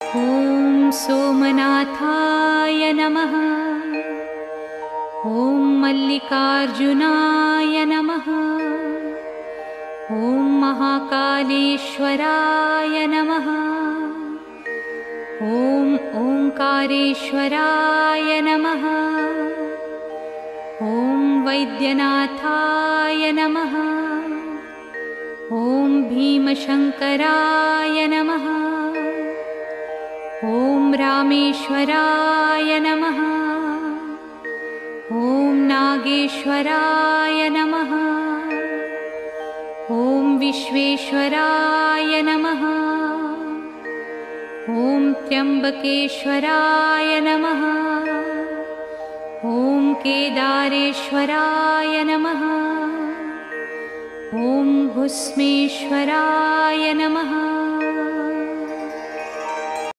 ॐ सोमनाथाय नमः। ॐ मल्लिकार्जुनाय नमः। ॐ महाकालेश्वराय नमः। ॐ ओंकारेश्वराय नमः। ॐ वैद्यनाथाय नमः। ॐ भीमशंकराय नमः। ॐ रामेश्वराय नमः। ॐ नागेश्वराय नमः। ॐ विश्वेश्वराय नमः। ॐ त्र्यंबकेश्वराय नमः। ॐ केदारेश्वराय नमः। ॐ भुस्मेश्वराय नमः।